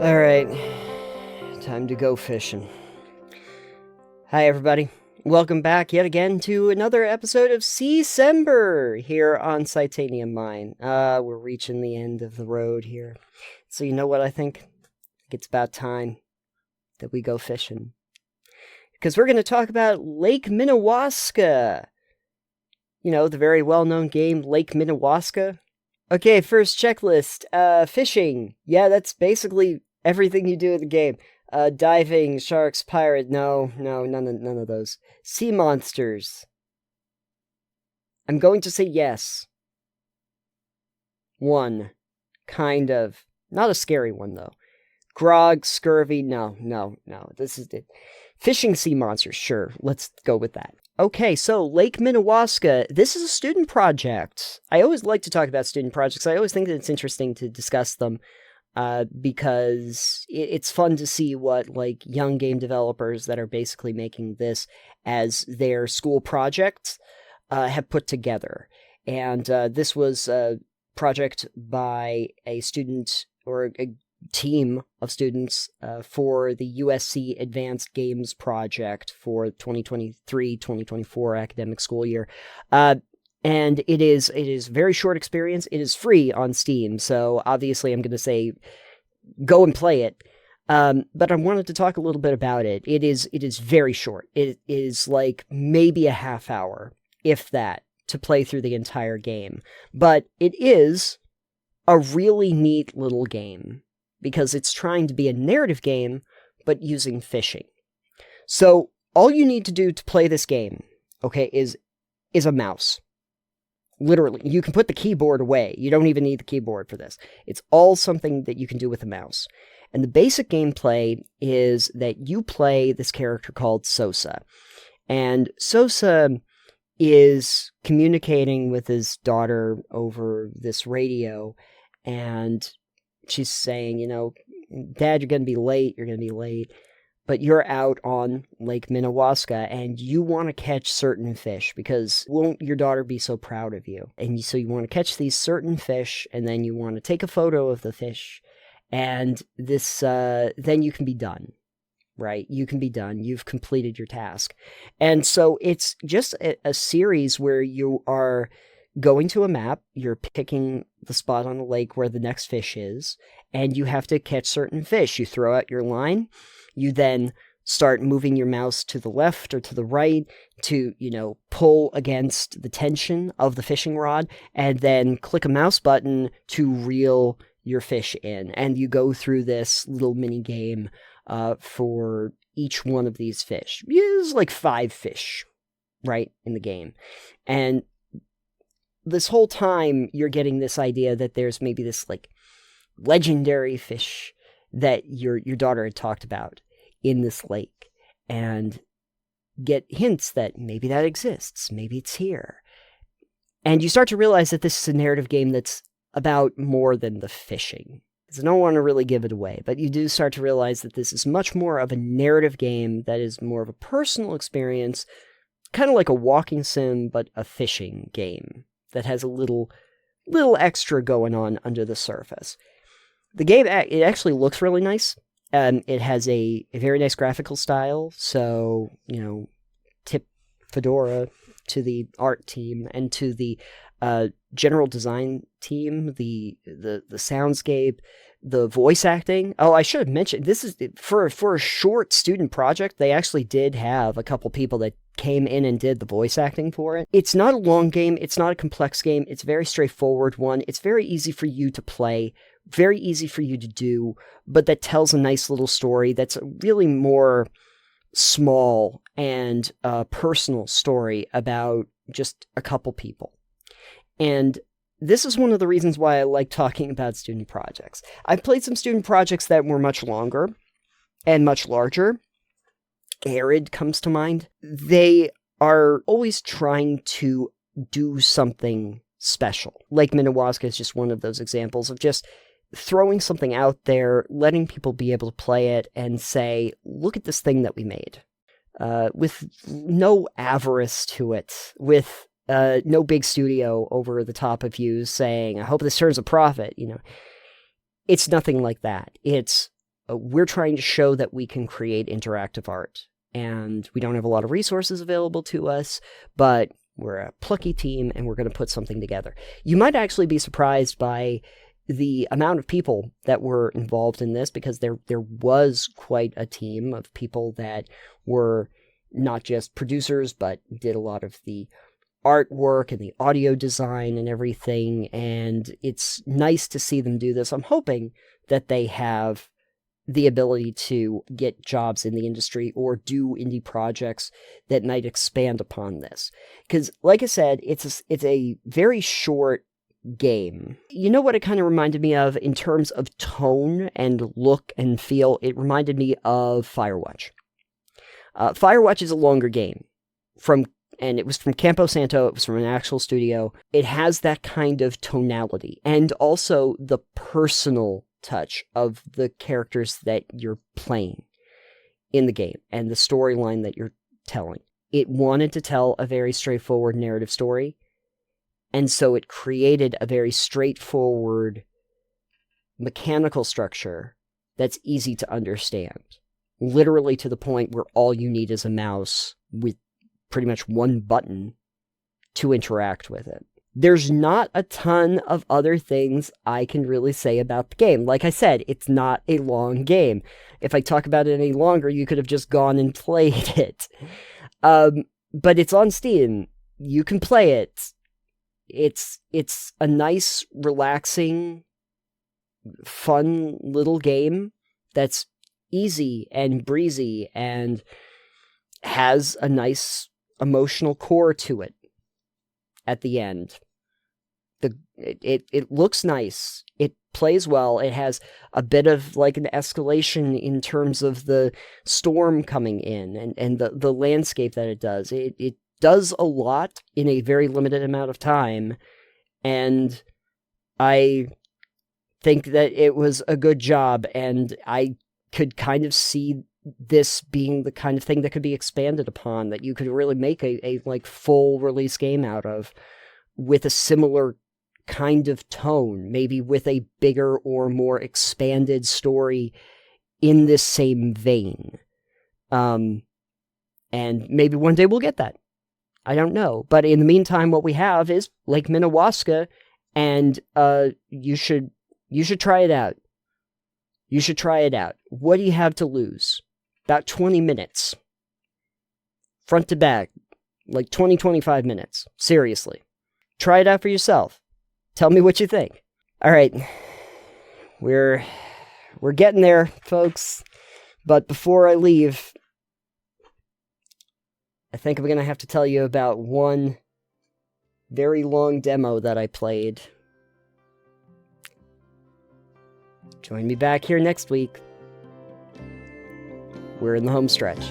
Alright, time to go fishing. Hi everybody, welcome back yet again to another episode of Seacember here on Psitanium Mine. We're reaching the end of the road here. So you know what I think? I think it's about time that we go fishing. Because we're going to talk about Lake Minnewaska. You know, the very well-known game Lake Minnewaska. Okay, first checklist. Fishing. Yeah, that's basically everything you do in the game. Diving, sharks, pirate. No, none of those. Sea monsters. I'm going to say yes. One. Kind of. Not a scary one, though. Grog, scurvy, no. This is it. Fishing sea monsters, sure. Let's go with that. Okay, so Lake Minnewaska, this is a student project. I always like to talk about student projects. I always think that it's interesting to discuss them because it's fun to see what like young game developers that are basically making this as their school project have put together. And this was a project by a student or a team of students for the USC Advanced Games Project for 2023-2024 academic school year. And it is a very short experience. It is free on Steam, so obviously I'm going to say go and play it. But I wanted to talk a little bit about it. It is very short. It is like maybe a half hour, if that, to play through the entire game. But it is a really neat little game, because it's trying to be a narrative game, but using fishing. So all you need to do to play this game, okay, is a mouse. Literally, you can put the keyboard away. You don't even need the keyboard for this. It's all something that you can do with a mouse. And the basic gameplay is that you play this character called Sosa. And Sosa is communicating with his daughter over this radio, and she's saying, you know, Dad, you're going to be late, but you're out on Lake Minnewaska, and you want to catch certain fish, because won't your daughter be so proud of you? And so you want to catch these certain fish, and then you want to take a photo of the fish, and this, then you can be done, right? You can be done. You've completed your task. And so it's just a series where you are going to a map, you're picking the spot on the lake where the next fish is, and you have to catch certain fish. You throw out your line, you then start moving your mouse to the left or to the right to, you know, pull against the tension of the fishing rod, and then click a mouse button to reel your fish in. And you go through this little mini game for each one of these fish. There's like 5 fish, right, in the game. And this whole time, you're getting this idea that there's maybe this, like, legendary fish that your daughter had talked about in this lake, and get hints that maybe that exists, maybe it's here. And you start to realize that this is a narrative game that's about more than the fishing. So I don't want to really give it away, but you do start to realize that this is much more of a narrative game that is more of a personal experience, kind of like a walking sim, but a fishing game that has a little extra going on under the surface. The game, it actually looks really nice. It has a very nice graphical style, so, you know, tip fedora to the art team and to the general design team, the soundscape, the voice acting. Oh, I should have mentioned, this is, for a short student project, they actually did have a couple people that came in and did the voice acting for it. It's not a long game, it's not a complex game, it's a very straightforward one. It's very easy for you to play, very easy for you to do, but that tells a nice little story that's really more small and personal story about just a couple people. And this is one of the reasons why I like talking about student projects. I've played some student projects that were much longer and much larger. Arid comes to mind. They are always trying to do something special. Lake Minnewaska is just one of those examples of just throwing something out there, letting people be able to play it and say, look at this thing that we made. With no avarice to it, with no big studio over the top of you saying, I hope this turns a profit, you know. It's nothing like that. It's we're trying to show that we can create interactive art. And we don't have a lot of resources available to us, but we're a plucky team, and we're going to put something together. You might actually be surprised by the amount of people that were involved in this, because there was quite a team of people that were not just producers, but did a lot of the artwork and the audio design and everything, and it's nice to see them do this. I'm hoping that they have the ability to get jobs in the industry or do indie projects that might expand upon this. Because, like I said, it's a very short game. You know what it kind of reminded me of in terms of tone and look and feel? It reminded me of Firewatch. Firewatch is a longer game, and it was from Campo Santo. It was from an actual studio. It has that kind of tonality, and also the personal touch of the characters that you're playing in the game and the storyline that you're telling. It wanted to tell a very straightforward narrative story, and so it created a very straightforward mechanical structure that's easy to understand. Literally to the point where all you need is a mouse with pretty much one button to interact with it. There's not a ton of other things I can really say about the game. Like I said, it's not a long game. If I talk about it any longer, you could have just gone and played it. But it's on Steam. You can play it. It's a nice, relaxing, fun little game that's easy and breezy and has a nice emotional core to it at the end. It looks nice. It plays well. It has a bit of like an escalation in terms of the storm coming in and the landscape that it does. It does a lot in a very limited amount of time, and I think that it was a good job, and I could kind of see this being the kind of thing that could be expanded upon, that you could really make a like full release game out of with a similar kind of tone, maybe with a bigger or more expanded story in this same vein. And maybe one day we'll get that. I don't know. But in the meantime, what we have is Lake Minnewaska, and you should try it out. You should try it out. What do you have to lose? About 20 minutes. Front to back. Like 20-25 minutes. Seriously. Try it out for yourself. Tell me what you think. All right. We're getting there, folks. But before I leave, I think I'm going to have to tell you about one very long demo that I played. Join me back here next week. We're in the home stretch.